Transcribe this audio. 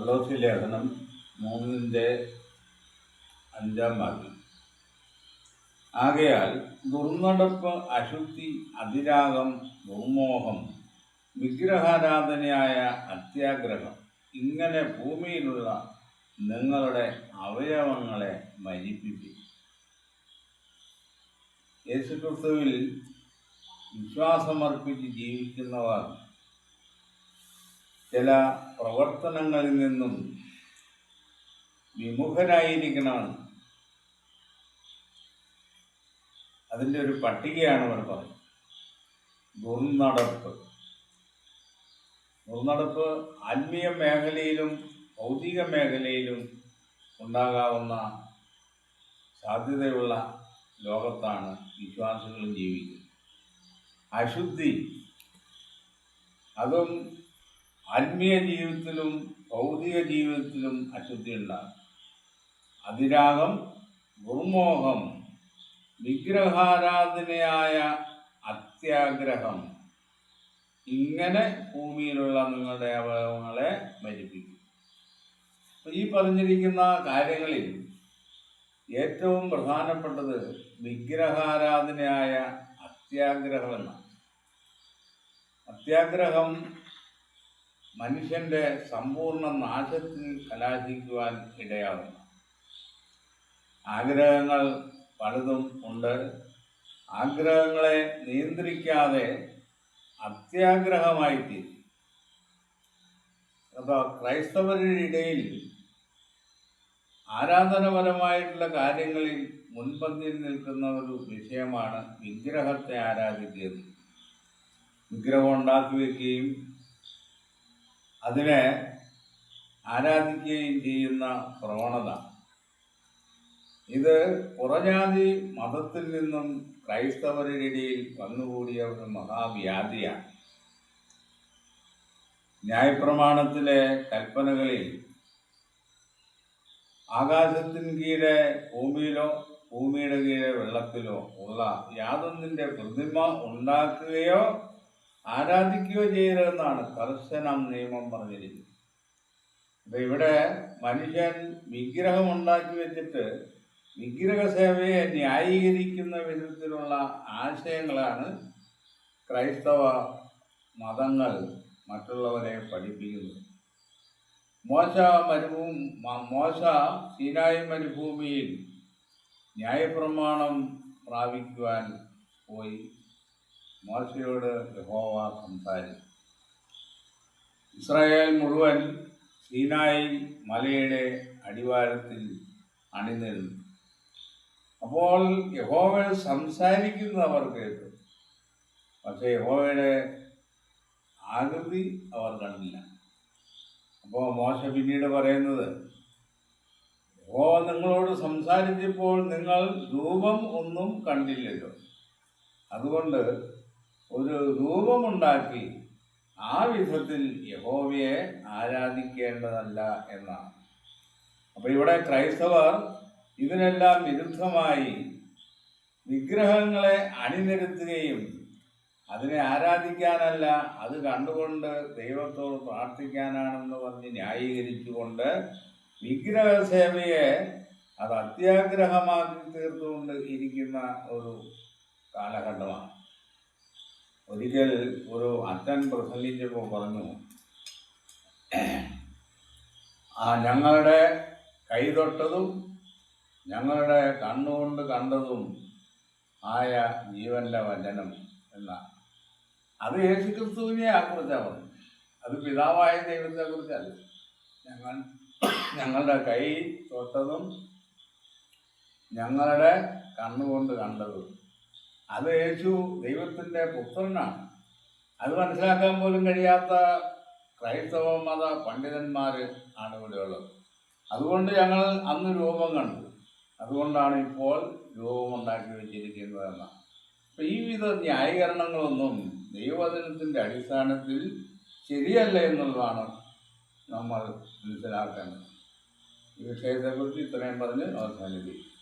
കൊലോസ്യ ലേഖനം 3:5. ആകയാൽ ദുർനടപ്പ്, അശുദ്ധി, അതിരാഗം, ദുർമോഹം, വിഗ്രഹാരാധനയായ അത്യാഗ്രഹം ഇങ്ങനെ ഭൂമിയിലുള്ള നിങ്ങളുടെ അവയവങ്ങളെ മരിപ്പിക്കും. യേശുക്രിസ്തുവിൽ വിശ്വാസമർപ്പിച്ച് ജീവിക്കുന്നവർ ചില പ്രവർത്തനങ്ങളിൽ നിന്നും വിമുഖരായിരിക്കണമെന്ന് അതിൻ്റെ ഒരു പട്ടികയാണ് അവർ പറയുന്നത്. ദുർനടപ്പ് ആത്മീയ മേഖലയിലും ഭൗതിക മേഖലയിലും ഉണ്ടാകാവുന്ന സാധ്യതയുള്ള ലോകത്താണ് വിശ്വാസികൾ ജീവിക്കുന്നത്. അശുദ്ധി, അതും ആത്മീയ ജീവിതത്തിലും ഭൗതിക ജീവിതത്തിലും അശുദ്ധി ഉണ്ടാകും. അതിരാഗം, ദുർമോഹം, വിഗ്രഹാരാധനയായ അത്യാഗ്രഹം ഇങ്ങനെ ഭൂമിയിലുള്ള നിങ്ങളുടെ അവയവങ്ങളെ മരിപ്പിക്കും. ഈ പറഞ്ഞിരിക്കുന്ന കാര്യങ്ങളിൽ ഏറ്റവും പ്രധാനപ്പെട്ടത് വിഗ്രഹാരാധനയായ അത്യാഗ്രഹം എന്നാണ്. അത്യാഗ്രഹം മനുഷ്യൻ്റെ സമ്പൂർണ്ണ നാശത്തിൽ കലാശിക്കുവാൻ ഇടയാകുന്നു. ആഗ്രഹങ്ങൾ പലതും ഉണ്ട്. ആഗ്രഹങ്ങളെ നിയന്ത്രിക്കാതെ അത്യാഗ്രഹമായിത്തീരും. അപ്പോൾ ക്രൈസ്തവരുടെ ഇടയിൽ ആരാധനപരമായിട്ടുള്ള കാര്യങ്ങളിൽ മുൻപന്തിയിൽ നിൽക്കുന്ന ഒരു വിഷയമാണ് വിഗ്രഹത്തെ ആരാധിക്കുന്നത്. വിഗ്രഹം ഉണ്ടാക്കി വയ്ക്കുകയും അതിനെ ആരാധിക്കുകയും ചെയ്യുന്ന പ്രവണത, ഇത് പുറജാതി മതത്തിൽ നിന്നും ക്രൈസ്തവരുടെ ഇടയിൽ വന്നുകൂടിയ ഒരു മഹാവ്യാധിയാണ്. ന്യായപ്രമാണത്തിലെ കൽപ്പനകളിൽ ആകാശത്തിന് കീഴെ ഭൂമിയിലോ ഭൂമിയുടെ കീഴെ വെള്ളത്തിലോ ഉള്ള യാതൊന്നിൻ്റെ പ്രതിമ ഉണ്ടാക്കുകയോ ആരാധിക്കുകയോ ചെയ്യരുതെന്നാണ് കർശന നിയമം പറഞ്ഞിരിക്കുന്നത്. അപ്പം ഇവിടെ മനുഷ്യൻ വിഗ്രഹം ഉണ്ടാക്കി വെച്ചിട്ട് വിഗ്രഹ സേവയെ ന്യായീകരിക്കുന്ന വിധത്തിലുള്ള ആശയങ്ങളാണ് ക്രൈസ്തവ മതങ്ങൾ മറ്റുള്ളവരെ പഠിപ്പിക്കുന്നത്. മോശ സീനായി മരുഭൂമിയിൽ ന്യായപ്രമാണം പ്രാപിക്കുവാൻ പോയി. മോശയോട് യഹോവ സംസാരിച്ചു. ഇസ്രായേൽ മുഴുവൻ സീനായി മലയുടെ അടിവാരത്തിൽ അണിനിരുന്നു. അപ്പോൾ യഹോവ സംസാരിക്കുന്നത് അവർ കേട്ടു. പക്ഷേ യഹോവയുടെ ആകൃതി അവർ കണ്ടില്ല. അപ്പോൾ മോശ പിന്നീട് പറയുന്നത്, യഹോവ നിങ്ങളോട് സംസാരിച്ചപ്പോൾ നിങ്ങൾ രൂപം ഒന്നും കണ്ടില്ലല്ലോ. അതുകൊണ്ട് ഒരു രൂപമുണ്ടാക്കി ആ വിധത്തിൽ യഹോവയെ ആരാധിക്കേണ്ടതല്ല എന്നാണ്. അപ്പോൾ ഇവിടെ ക്രൈസ്തവർ ഇതിനെല്ലാം വിരുദ്ധമായി വിഗ്രഹങ്ങളെ അണിനിരത്തുകയും അതിനെ ആരാധിക്കാനല്ല, അത് കണ്ടുകൊണ്ട് ദൈവത്തോട് പ്രാർത്ഥിക്കാനാണെന്ന് പറഞ്ഞ് ന്യായീകരിച്ചുകൊണ്ട് വിഗ്രഹ സേവയെ അത് അത്യാഗ്രഹമാക്കി തീർത്തുകൊണ്ട് ഇരിക്കുന്ന ഒരു കാലഘട്ടമാണ്. ഒരിക്കൽ ഒരു അച്ഛൻ പ്രസംഗിച്ചപ്പോൾ പറഞ്ഞു, ഞങ്ങളുടെ കൈതൊട്ടതും ഞങ്ങളുടെ കണ്ണുകൊണ്ട് കണ്ടതും ആയ ജീവന്റെ വചനം എന്നാണ്. അത് യേശുക്രിസ്തുവിനെ കുറിച്ചാണ് പറഞ്ഞു. അത് പിതാവായ ദൈവത്തെക്കുറിച്ചല്ല. ഞങ്ങളുടെ കൈ തൊട്ടതും ഞങ്ങളുടെ കണ്ണുകൊണ്ട് കണ്ടതും അത് യേശു ദൈവത്തിൻ്റെ പുത്രനാണ്. അത് മനസ്സിലാക്കാൻ പോലും കഴിയാത്ത ക്രൈസ്തവ മത പണ്ഡിതന്മാർ ആണ് ഇവിടെയുള്ളത്. അതുകൊണ്ട് ഞങ്ങൾ അന്ന് രൂപം കണ്ടു, അതുകൊണ്ടാണ് ഇപ്പോൾ രൂപമുണ്ടാക്കി വെച്ചിരിക്കുന്നതെന്നാണ്. അപ്പം ഈ വിധ ന്യായീകരണങ്ങളൊന്നും ദൈവവചനത്തിൻ്റെ അടിസ്ഥാനത്തിൽ ശരിയല്ല എന്നുള്ളതാണ് നമ്മൾ മനസ്സിലാക്കേണ്ടത്. ഈ വിഷയത്തെക്കുറിച്ച് ഇത്രയും പറഞ്ഞ് അവസാനിപ്പിക്കും.